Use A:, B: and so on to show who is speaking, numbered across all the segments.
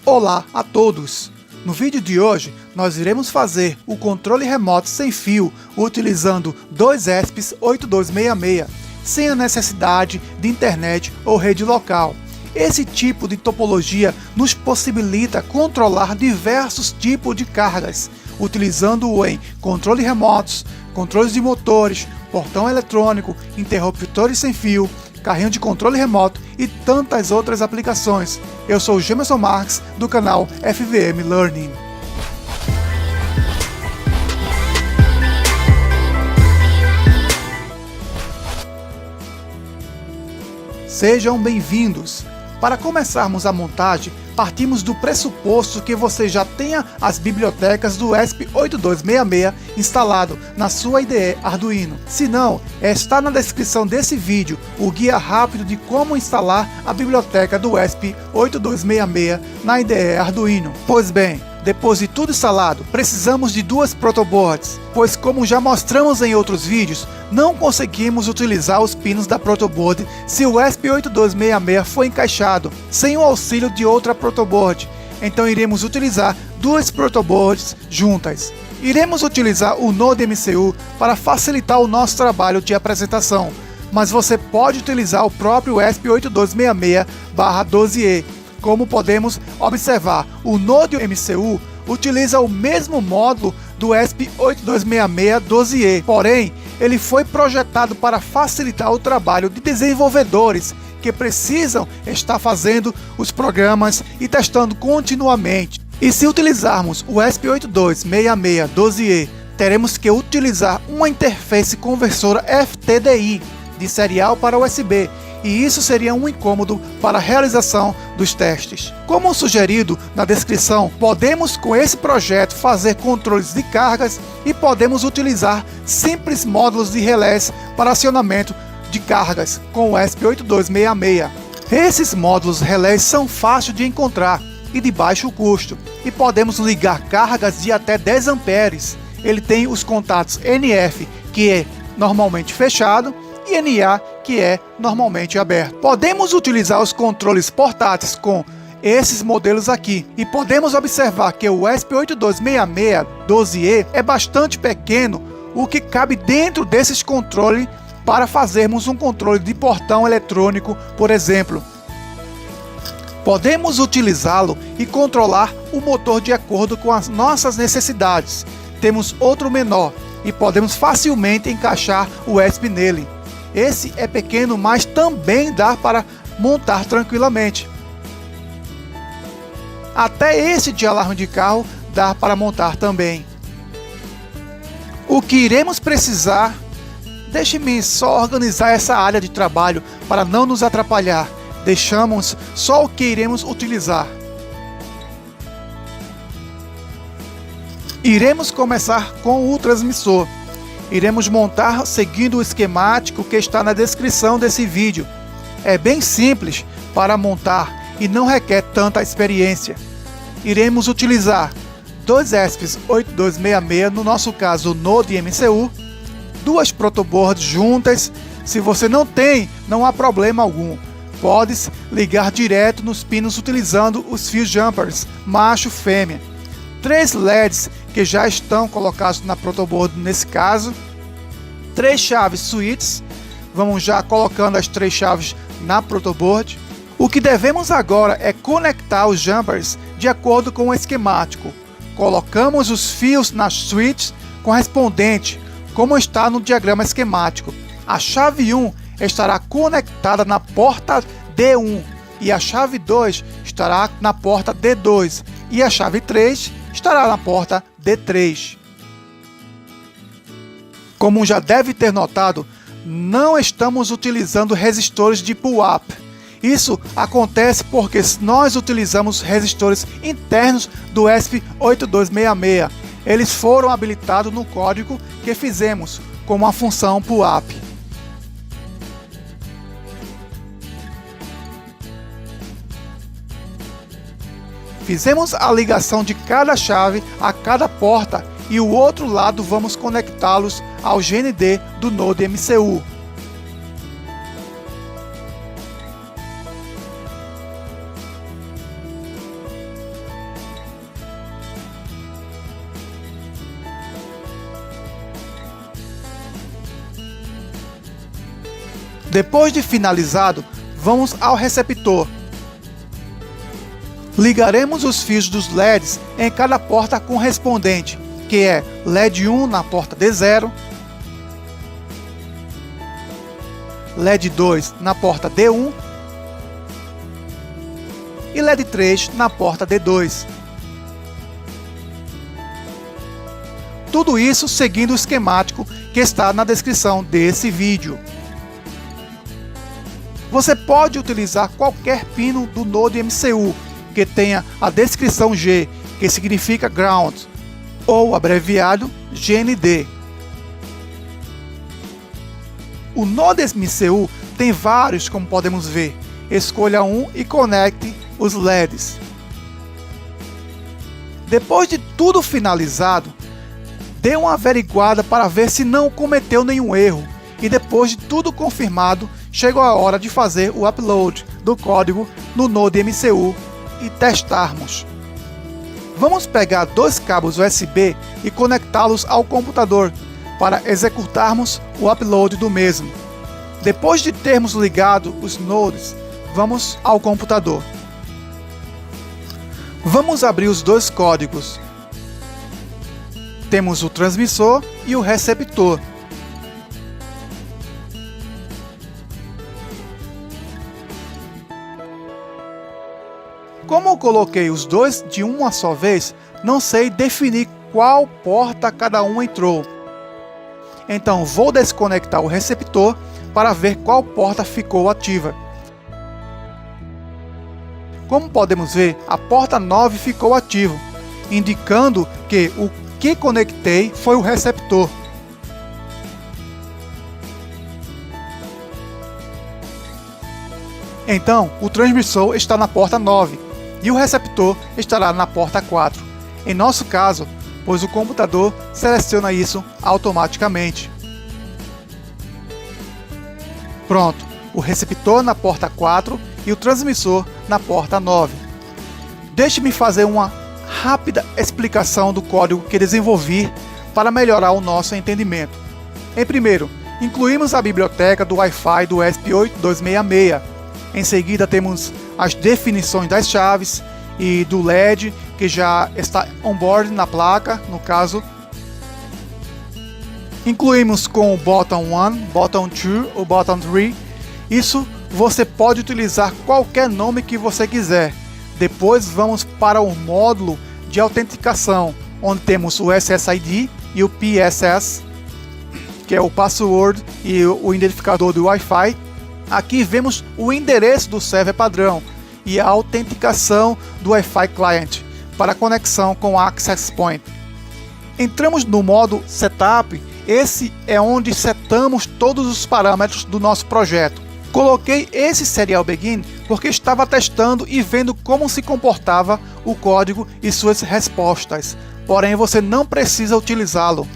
A: Olá a todos! No vídeo de hoje, nós iremos fazer o controle remoto sem fio utilizando dois ESP8266, sem a necessidade de internet ou rede local. Esse tipo de topologia nos possibilita controlar diversos tipos de cargas, utilizando-o em controle remotos, controles de motores, portão eletrônico, interruptores sem fio, carrinho de controle remoto e tantas outras aplicações. Eu sou o Gemerson Marques, do canal FVM Learning. Sejam bem-vindos! Para começarmos a montagem, partimos do pressuposto que você já tenha as bibliotecas do ESP8266 instalado na sua IDE Arduino. Se não, está na descrição desse vídeo o guia rápido de como instalar a biblioteca do ESP8266 na IDE Arduino. Pois bem, depois de tudo instalado, precisamos de duas protoboards, pois como já mostramos em outros vídeos, não conseguimos utilizar os pinos da protoboard se o ESP8266 for encaixado sem o auxílio de outra protoboard. Então iremos utilizar duas protoboards juntas. Iremos utilizar o Node MCU para facilitar o nosso trabalho de apresentação, mas você pode utilizar o próprio ESP8266/12E. Como podemos observar, o Node MCU utiliza o mesmo módulo do ESP8266/12E, porém, ele foi projetado para facilitar o trabalho de desenvolvedores que precisam estar fazendo os programas e testando continuamente. E se utilizarmos o ESP8266/12E, teremos que utilizar uma interface conversora FTDI de serial para USB, e isso seria um incômodo para a realização dos testes. Como sugerido na descrição, podemos com esse projeto fazer controles de cargas e podemos utilizar simples módulos de relés para acionamento de cargas com o ESP8266. Esses módulos relés são fáceis de encontrar e de baixo custo, e podemos ligar cargas de até 10 amperes. Ele tem os contatos NF, que é normalmente fechado, e NA, que é normalmente aberto. Podemos utilizar os controles portáteis com esses modelos aqui, e podemos observar que o ESP8266/12E é bastante pequeno, o que cabe dentro desses controles para fazermos um controle de portão eletrônico, por exemplo. Podemos utilizá-lo e controlar o motor de acordo com as nossas necessidades. Temos outro menor e podemos facilmente encaixar o ESP nele. Esse é pequeno, mas também dá para montar tranquilamente. Até esse de alarme de carro dá para montar também. O que iremos precisar... Deixe-me só organizar essa área de trabalho para não nos atrapalhar. Deixamos só o que iremos utilizar. Iremos começar com o transmissor. Iremos montar seguindo o esquemático que está na descrição desse vídeo. É bem simples para montar e não requer tanta experiência. Iremos utilizar dois ESP8266, no nosso caso o Node MCU, duas protoboards juntas. Se você não tem, não há problema algum. Podes ligar direto nos pinos utilizando os fios jumpers macho fêmea. 3 LEDs que já estão colocados na protoboard nesse caso. 3 chaves switches. Vamos já colocando as 3 chaves na protoboard. O que devemos agora é conectar os jumpers de acordo com o esquemático. Colocamos os fios nas switches correspondentes, como está no diagrama esquemático. A chave 1 estará conectada na porta D1 e a chave 2 estará na porta D2 e a chave 3 estará na porta D3. Como já deve ter notado, não estamos utilizando resistores de pull-up. Isso acontece porque nós utilizamos resistores internos do ESP8266. Eles foram habilitados no código que fizemos com uma função pull-up. Fizemos a ligação de cada chave a cada porta e o outro lado vamos conectá-los ao GND do Node MCU. Depois de finalizado, vamos ao receptor. Ligaremos os fios dos LEDs em cada porta correspondente, que é LED 1 na porta D0, LED 2 na porta D1 e LED 3 na porta D2. Tudo isso seguindo o esquemático que está na descrição desse vídeo. Você pode utilizar qualquer pino do Node MCU que tenha a descrição G, que significa Ground, ou abreviado GND. O Node MCU tem vários, como podemos ver. Escolha um e conecte os LEDs. Depois de tudo finalizado, dê uma averiguada para ver se não cometeu nenhum erro. E depois de tudo confirmado, chegou a hora de fazer o upload do código no Node MCU e testarmos. Vamos pegar dois cabos USB e conectá-los ao computador para executarmos o upload do mesmo. Depois de termos ligado os nodes, vamos ao computador. Vamos abrir os dois códigos. Temos o transmissor e o receptor. Como eu coloquei os dois de uma só vez, não sei definir qual porta cada um entrou. Então vou desconectar o receptor para ver qual porta ficou ativa. Como podemos ver, a porta 9 ficou ativa, indicando que o que conectei foi o receptor. Então, o transmissor está na porta 9 e o receptor estará na porta 4. Em nosso caso, pois o computador seleciona isso automaticamente. Pronto, o receptor na porta 4 e o transmissor na porta 9. Deixe-me fazer uma rápida explicação do código que desenvolvi para melhorar o nosso entendimento. Em primeiro, incluímos a biblioteca do Wi-Fi do ESP8266. Em seguida temos as definições das chaves e do LED, que já está on-board na placa, no caso. Incluímos com o Button 1, Button 2 ou Button 3. Isso você pode utilizar qualquer nome que você quiser. Depois vamos para o módulo de autenticação, onde temos o SSID e o PSS, que é o password e o identificador do Wi-Fi. Aqui vemos o endereço do server padrão e a autenticação do Wi-Fi Client para conexão com o Access Point. Entramos no modo Setup. Esse é onde setamos todos os parâmetros do nosso projeto. Coloquei esse Serial Begin porque estava testando e vendo como se comportava o código e suas respostas. Porém, você não precisa utilizá-lo.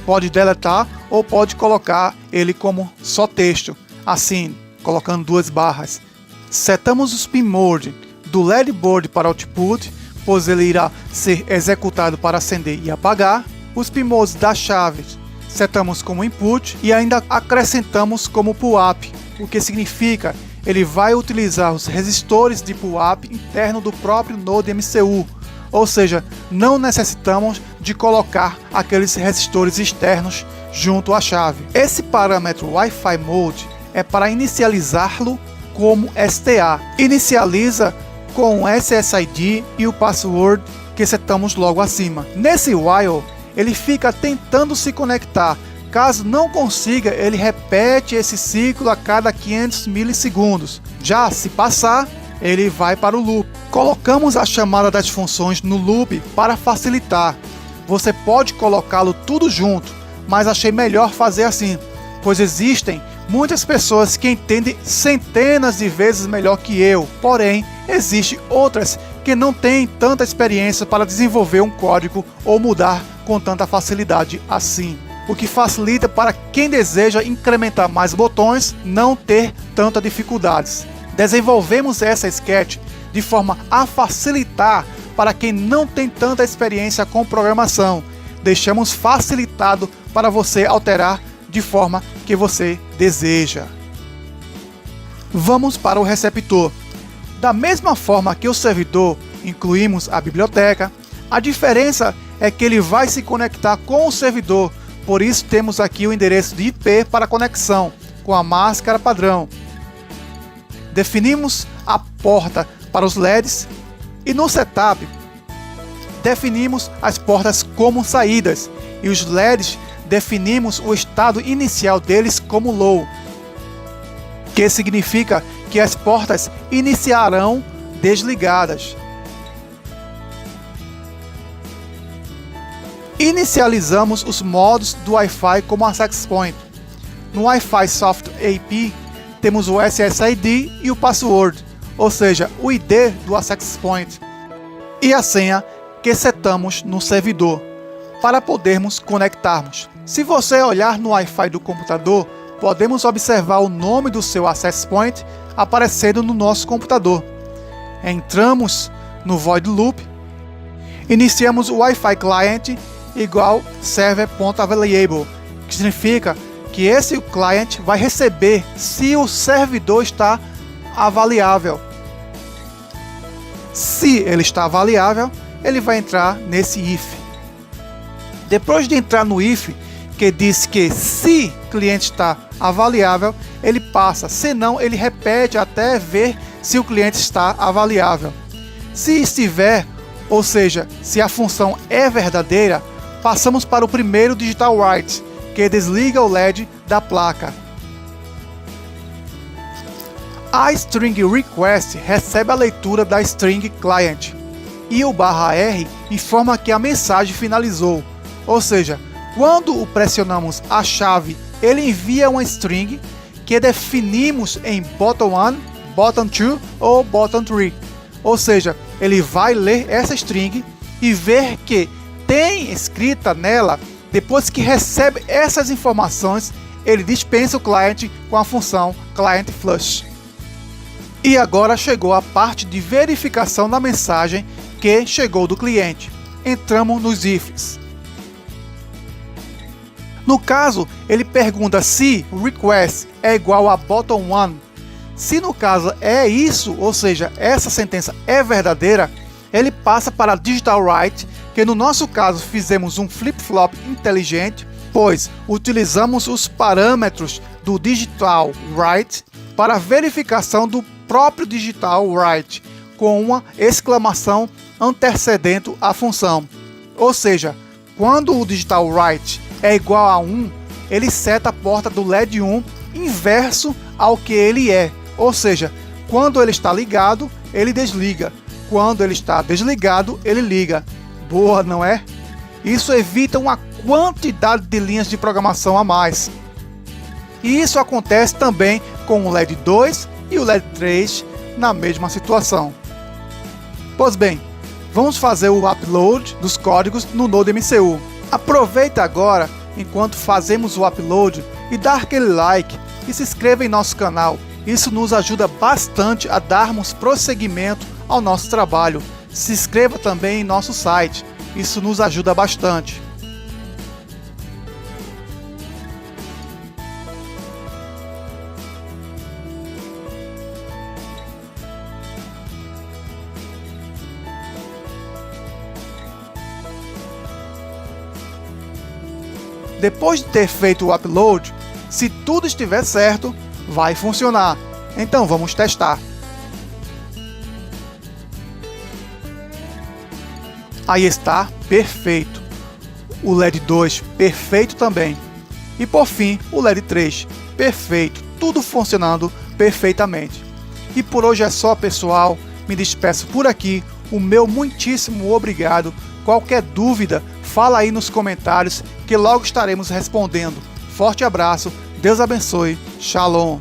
A: Pode deletar ou pode colocar ele como só texto, assim, colocando duas barras. Setamos o Spin Mode do LED Board para Output, pois ele irá ser executado para acender e apagar. Os Spin Modes das chaves setamos como Input e ainda acrescentamos como Pull-Up, o que significa ele vai utilizar os resistores de pull-up interno do próprio Node MCU, ou seja, não necessitamos de colocar aqueles resistores externos junto à chave. Esse parâmetro Wi-Fi Mode é para inicializá-lo como STA. Inicializa com o SSID e o password que setamos logo acima. Nesse while, ele fica tentando se conectar. Caso não consiga, ele repete esse ciclo a cada 500 milissegundos. Já se passar, ele vai para o loop. Colocamos a chamada das funções no loop para facilitar. Você pode colocá-lo tudo junto, mas achei melhor fazer assim, pois existem muitas pessoas que entendem centenas de vezes melhor que eu. Porém, existem outras que não têm tanta experiência para desenvolver um código ou mudar com tanta facilidade assim. O que facilita para quem deseja incrementar mais botões não ter tanta dificuldades. Desenvolvemos essa sketch de forma a facilitar para quem não tem tanta experiência com programação. Deixamos facilitado para você alterar de forma que você deseja. Vamos para o receptor. Da mesma forma que o servidor, incluímos a biblioteca, a diferença é que ele vai se conectar com o servidor, por isso temos aqui o endereço de IP para conexão, com a máscara padrão. Definimos a porta para os LEDs e no setup definimos as portas como saídas e os LEDs definimos o estado inicial deles como low, que significa que as portas iniciarão desligadas. Inicializamos os modos do Wi-Fi como access point. No Wi-Fi Soft AP temos o SSID e o password, ou seja, o ID do access point, e a senha que setamos no servidor, para podermos conectarmos. Se você olhar no Wi-Fi do computador, podemos observar o nome do seu access point aparecendo no nosso computador. Entramos no Void Loop, iniciamos o Wi-Fi Client igual server.available, que significa que esse client vai receber se o servidor está avaliável. Se ele está avaliável, ele vai entrar nesse if. Depois de entrar no if, que diz que se o cliente está avaliável, ele passa, senão ele repete até ver se o cliente está avaliável. Se estiver, ou seja, se a função é verdadeira, passamos para o primeiro digital write, que desliga o LED da placa. A string request recebe a leitura da string client e o /R informa que a mensagem finalizou, ou seja, quando pressionamos a chave, ele envia uma string que definimos em bottom 1, bottom 2 ou bottom 3, ou seja, ele vai ler essa string e ver que tem escrita nela. Depois que recebe essas informações, ele dispensa o cliente com a função client flush. E agora chegou a parte de verificação da mensagem que chegou do cliente. Entramos nos ifs. No caso, ele pergunta se o request é igual a bottom 1. Se no caso é isso, ou seja, essa sentença é verdadeira, ele passa para digital write, que no nosso caso fizemos um flip-flop inteligente, pois utilizamos os parâmetros do digital write para verificação do próprio digital write, com uma exclamação antecedendo a função. Ou seja, quando o digital write é igual a 1, ele seta a porta do LED 1 inverso ao que ele é, ou seja, quando ele está ligado, ele desliga, quando ele está desligado, ele liga. Boa, não é? Isso evita uma quantidade de linhas de programação a mais. E isso acontece também com o LED 2 e o LED 3 na mesma situação. Pois bem, vamos fazer o upload dos códigos no NodeMCU. Aproveita agora, enquanto fazemos o upload, e dá aquele like e se inscreva em nosso canal. Isso nos ajuda bastante a darmos prosseguimento ao nosso trabalho. Se inscreva também em nosso site, isso nos ajuda bastante. Depois de ter feito o upload, se tudo estiver certo, vai funcionar. Então vamos testar. Aí está, perfeito. O LED 2, perfeito também. E por fim, o LED 3, perfeito. Tudo funcionando perfeitamente. E por hoje é só, pessoal. Me despeço por aqui. O meu muitíssimo obrigado. Qualquer dúvida, fala aí nos comentários que logo estaremos respondendo. Forte abraço, Deus abençoe, Shalom.